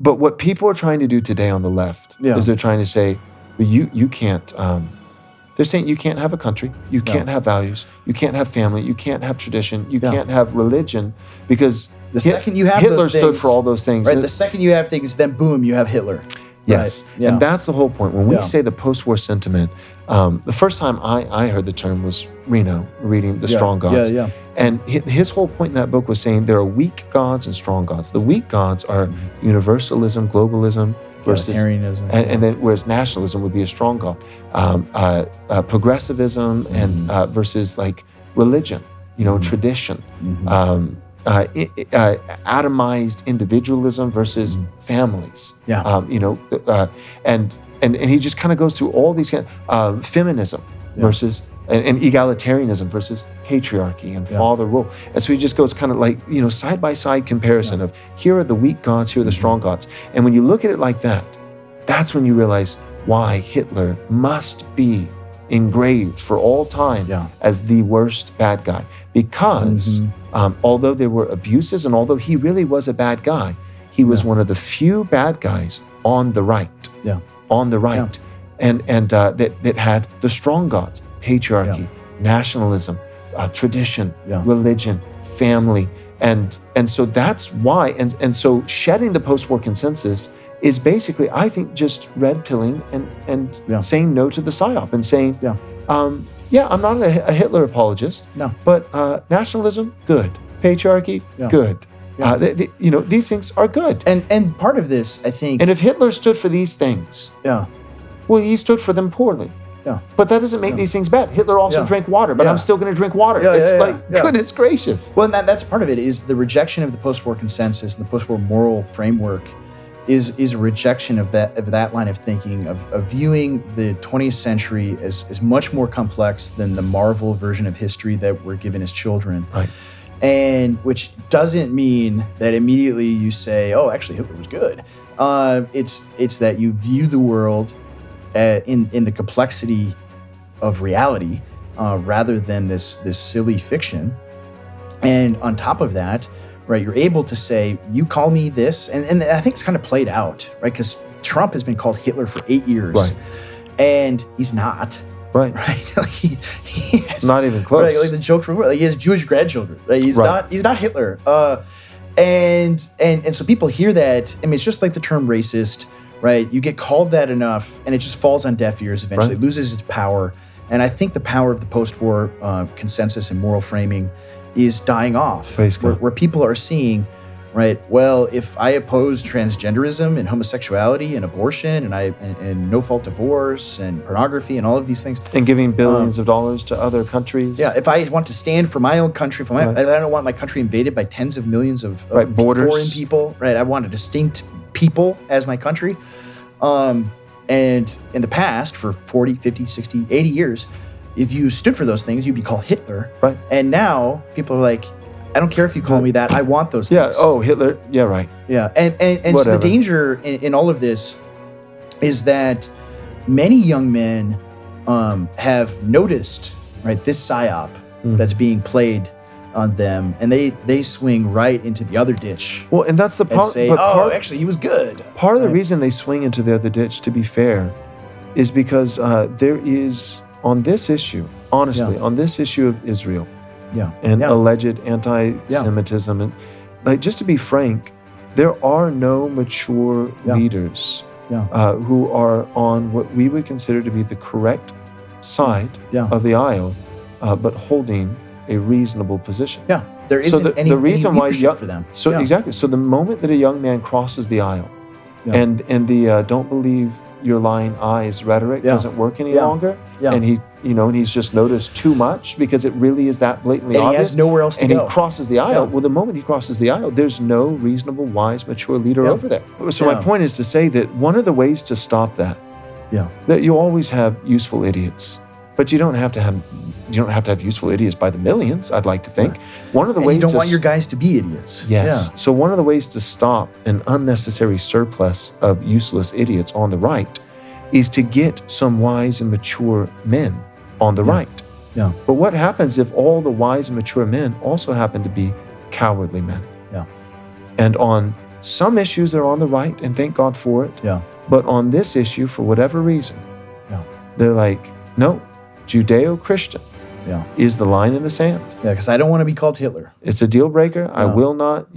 But what people are trying to do today on the left is they're trying to say, well, you can't, they're saying you can't have a country, you can't have values, you can't have family, you can't have tradition, you can't have religion, because the second you have Hitler those things, stood for all those things. Right, the second you have things, then boom, you have Hitler. Yes, right. And that's the whole point. When we say the post-war sentiment, the first time I heard the term was Reno, reading The Strong Gods. And his whole point in that book was saying there are weak gods and strong gods. The weak gods are universalism, globalism, versus and then whereas nationalism would be a strong god, progressivism and versus like religion, tradition, atomized individualism versus families, and he just kind of goes through all these feminism versus and egalitarianism versus patriarchy and father rule. And so he just goes kind of like, side by side comparison of here are the weak gods, here are the strong gods. And when you look at it like that, that's when you realize why Hitler must be engraved for all time as the worst bad guy. Because although there were abuses and although he really was a bad guy, he was one of the few bad guys on the right. And that had the strong gods. Patriarchy, nationalism, tradition, religion, family. And so that's why, and so shedding the post-war consensus is basically, I think, just red pilling and saying no to the PSYOP and saying, I'm not a Hitler apologist, but nationalism, good. Patriarchy, good. These things are good. And part of this, I think... And if Hitler stood for these things, well, he stood for them poorly. But that doesn't make these things bad. Hitler also drank water, but I'm still going to drink water. Goodness gracious. Well, and that's part of it, is the rejection of the post-war consensus and the post-war moral framework is a rejection of that line of thinking, of viewing the 20th century as much more complex than the Marvel version of history that we're given as children. Right. And which doesn't mean that immediately you say, oh, actually Hitler was good. It's that you view the world in the complexity of reality rather than this silly fiction. And on top of that, right, you're able to say, you call me this, and I think it's kind of played out, right? Because Trump has been called Hitler for 8 years, right, and he's not. Right. Like he has, not even close. Right, like the joke from, like, he has Jewish grandchildren. Right? He's not Hitler. And so people hear that. I mean, it's just like the term racist, right? You get called that enough, and it just falls on deaf ears eventually. It loses its power. And I think the power of the post-war consensus and moral framing is dying off, where people are seeing, right, well, if I oppose transgenderism and homosexuality and abortion and no-fault divorce and pornography and all of these things. And giving billions of dollars to other countries. Yeah, if I want to stand for my own country, I don't want my country invaded by tens of millions of borders. Foreign people, right? I want a distinct people as my country. And in the past, for 40, 50, 60, 80 years, if you stood for those things, you'd be called Hitler. Right. And now people are like, I don't care if you call me that. I want those things. Yeah. Oh, Hitler. Yeah. Right. Yeah. And so the danger in all of this is that many young men have noticed, right, this psyop that's being played on them, and they swing right into the other ditch. Well, and that's the part. Say, actually, he was good. Part of the reason they swing into the other ditch, to be fair, is because there is, on this issue, honestly, on this issue of Israel, and alleged anti-Semitism, and like, just to be frank, there are no mature leaders who are on what we would consider to be the correct side of the aisle, but holding a reasonable position. Yeah, there isn't any leadership for them. So exactly. So the moment that a young man crosses the aisle, and the "don't believe your lying eyes" rhetoric doesn't work any longer, and he, and he's just noticed too much because it really is that blatantly obvious. And he has nowhere else to go. And he crosses the aisle. Well, the moment he crosses the aisle, there's no reasonable, wise, mature leader over there. So my point is to say that one of the ways to stop that, that you always have useful idiots, but you don't have to have useful idiots by the millions, I'd like to think. One of the ways you don't want your guys to be idiots. Yes. Yeah. So one of the ways to stop an unnecessary surplus of useless idiots on the right is to get some wise and mature men on the right. Yeah. But what happens if all the wise and mature men also happen to be cowardly men? Yeah. And on some issues are on the right, and thank God for it. Yeah. But on this issue, for whatever reason, they're like, no, Judeo-Christian is the line in the sand. Yeah, because I don't want to be called Hitler. It's a deal breaker. I will not,